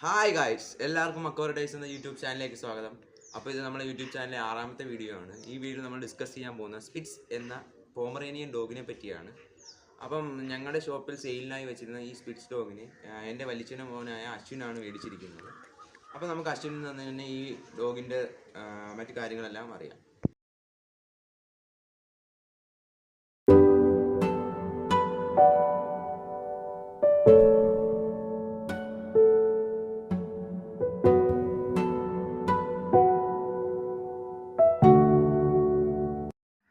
Hi guys, എല്ലാവർക്കും occur days എന്ന YouTube ചാനലിലേക്ക് സ്വാഗതം. അപ്പോൾ ഇത് നമ്മുടെ യൂട്യൂബ് ചാനലിലെ 6ാമത്തെ വീഡിയോ ആണ്. ഈ വീഡിയോ നമ്മൾ ഡിസ്കസ് ചെയ്യാൻ പോകുന്ന സ്പിറ്റ്സ് എന്ന പോമറേനിയൻ ഡോഗിനെ പറ്റിയാണ്. അപ്പം ഞങ്ങളുടെ ഷോപ്പിൽ സെയിലിനായി വെച്ചിരുന്ന ഈ സ്പിറ്റ്സ് ഡോഗിനെ എൻ്റെ വലിച്ചൻ്റെ മോനായ അശ്വിനാണ് മേടിച്ചിരിക്കുന്നത്. അപ്പോൾ നമുക്ക് അശ്വിനിൽ നിന്ന് തന്നെ ഈ ഡോഗിൻ്റെ മറ്റു കാര്യങ്ങളെല്ലാം അറിയാം.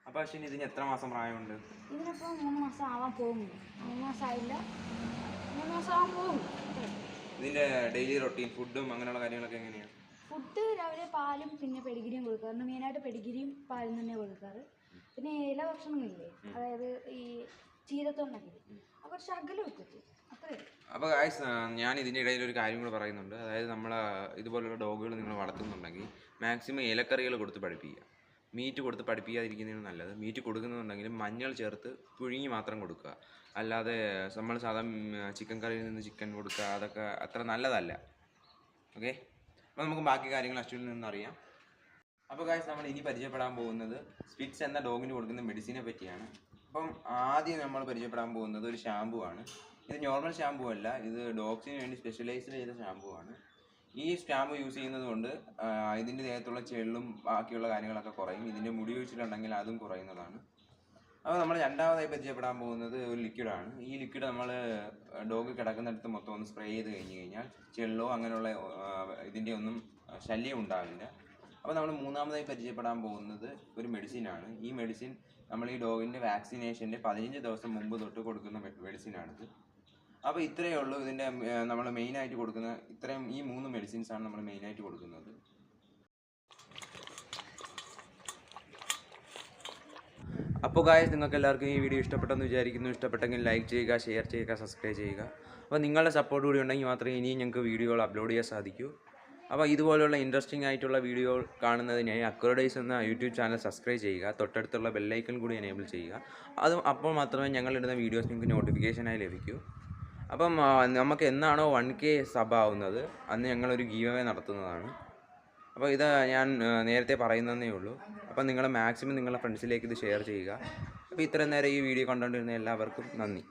അപ്പോൾ അശ്വിൻ, ഇതിന് എത്ര മാസം പ്രായമുണ്ട്? ഇതിനിപ്പോൾ 3 മാസം ആവാൻ പോകുന്നു. 3 മാസമായില്ല, 3 മാസം ആവാൻ പോകുന്നു. ഇതിൻ്റെ ഡെയിലി റൊട്ടീൻ ഫുഡും അങ്ങനെയുള്ള കാര്യങ്ങളൊക്കെ എങ്ങനെയാണ്? ഫുഡ് രാവിലെ പാലും പിന്നെ പെഡിഗിരിയും കൊടുക്കാറുണ്ട്. മെയിനായിട്ട് പെഡിഗിരിയും പാലും തന്നെ കൊടുക്കാറ്. പിന്നെ ഇല ഭക്ഷണങ്ങളില്ലേ, അതായത് ഈ ചീരത്തോണ്ടൊക്കെ അപ്പോൾ ശകലം വെക്കും, അത്രേ. അപ്പോൾ ഗായ്സ്, ഞാൻ ഇതിൻ്റെ ഇടയിൽ ഒരു കാര്യം കൂടെ പറയുന്നുണ്ട്. അതായത് നമ്മൾ ഇതുപോലുള്ള ഡോഗുകൾ നിങ്ങൾ വളർത്തുന്നുണ്ടെങ്കിൽ മാക്സിമം ഇലക്കറികൾ കൊടുത്ത് പഠിപ്പിക്കുക. മീറ്റ് കൊടുത്ത് പഠിപ്പിക്കാതിരിക്കുന്നതാണ് നല്ലത്. മീറ്റ് കൊടുക്കുന്നുണ്ടെങ്കിലും മഞ്ഞൾ ചേർത്ത് പുഴുങ്ങി മാത്രം കൊടുക്കുക. അല്ലാതെ നമ്മൾ സാധാരണ ചിക്കൻ കറിയിൽ നിന്ന് ചിക്കൻ കൊടുക്കുക, അതൊക്കെ അത്ര നല്ലതല്ല. ഓക്കെ, അപ്പോൾ നമുക്ക് ബാക്കി കാര്യങ്ങൾ അശ്വിനിൽ നിന്ന് അറിയാം. അപ്പോൾ ഗായ്സ്, നമ്മൾ ഇനി പരിചയപ്പെടാൻ പോകുന്നത് സ്പിറ്റ്സ് എന്ന ഡോഗിന് കൊടുക്കുന്ന മെഡിസിനെ പറ്റിയാണ്. അപ്പം ആദ്യം നമ്മൾ പരിചയപ്പെടാൻ പോകുന്നത് ഒരു ഷാമ്പു ആണ്. ഇത് നോർമൽ ഷാമ്പു അല്ല, ഇത് ഡോഗ്സിന് വേണ്ടി സ്പെഷ്യലൈസ്ഡ് ചെയ്ത ഷാമ്പു ആണ്. ഈ ഷാമ്പു യൂസ് ചെയ്യുന്നത് കൊണ്ട് ഇതിൻ്റെ ദേഹത്തുള്ള ചെള്ളും ബാക്കിയുള്ള കാര്യങ്ങളൊക്കെ കുറയും. ഇതിൻ്റെ മുടി ഒഴിച്ചിട്ടുണ്ടെങ്കിൽ അതും കുറയുന്നതാണ്. അപ്പോൾ നമ്മൾ രണ്ടാമതായി പരിചയപ്പെടാൻ പോകുന്നത് ഒരു ലിക്വിഡാണ്. ഈ ലിക്വിഡ് നമ്മൾ ഡോഗ് കിടക്കുന്നിടത്ത് മൊത്തം ഒന്ന് സ്പ്രേ ചെയ്ത് കഴിഞ്ഞ് കഴിഞ്ഞാൽ ചെള്ളോ അങ്ങനെയുള്ള ഇതിൻ്റെ ഒന്നും ശല്യം ഉണ്ടാവില്ല. അപ്പോൾ നമ്മൾ മൂന്നാമതായി പരിചയപ്പെടാൻ പോകുന്നത് ഒരു മെഡിസിനാണ്. ഈ മെഡിസിൻ നമ്മൾ ഈ ഡോഗിൻ്റെ വാക്സിനേഷൻ്റെ 15 ദിവസം മുമ്പ് തൊട്ട് കൊടുക്കുന്ന മെഡിസിനാണിത്. അപ്പോൾ ഇത്രയേ ഉള്ളൂ ഇതിൻ്റെ നമ്മൾ മെയിനായിട്ട് കൊടുക്കുന്ന ഇത്രയും ഈ 3 മെഡിസിൻസാണ് നമ്മൾ മെയിനായിട്ട് കൊടുക്കുന്നത്. അപ്പോൾ ഗായ്സ്, നിങ്ങൾക്ക് എല്ലാവർക്കും ഈ വീഡിയോ ഇഷ്ടപ്പെട്ടെന്ന് വിചാരിക്കുന്നു. ഇഷ്ടപ്പെട്ടെങ്കിൽ ലൈക്ക് ചെയ്യുക, ഷെയർ ചെയ്യുക, സബ്സ്ക്രൈബ് ചെയ്യുക. അപ്പോൾ നിങ്ങളുടെ സപ്പോർട്ട് കൂടി ഉണ്ടെങ്കിൽ മാത്രമേ ഇനിയും ഞങ്ങൾക്ക് വീഡിയോകൾ അപ്ലോഡ് ചെയ്യാൻ സാധിക്കൂ. അപ്പോൾ ഇതുപോലുള്ള ഇൻട്രസ്റ്റിംഗ് ആയിട്ടുള്ള വീഡിയോ കാണുന്നതിനായി അക്വർ ഡേയ്സ് എന്ന യൂട്യൂബ് ചാനൽ സബ്സ്ക്രൈബ് ചെയ്യുക. തൊട്ടടുത്തുള്ള ബെല്ലൈക്കൺ കൂടി എനേബിൾ ചെയ്യുക. അപ്പോൾ മാത്രമേ ഞങ്ങളിടുന്ന വീഡിയോസ് നിങ്ങൾക്ക് നോട്ടിഫിക്കേഷനായി ലഭിക്കൂ. അപ്പം നമുക്ക് എന്നാണോ 1K സബ് ആവുന്നത് അന്ന് ഞങ്ങളൊരു ഗീവ് അവേ നടത്തുന്നതാണ്. അപ്പോൾ ഇത് ഞാൻ നേരത്തെ പറയുന്നതേ ഉള്ളൂ. അപ്പോൾ നിങ്ങൾ മാക്സിമം നിങ്ങളുടെ ഫ്രണ്ട്സിലേക്ക് ഇത് ഷെയർ ചെയ്യുക. അപ്പോൾ ഇത്രയും നേരം ഈ വീഡിയോ കണ്ടുകൊണ്ടിരുന്ന എല്ലാവർക്കും നന്ദി.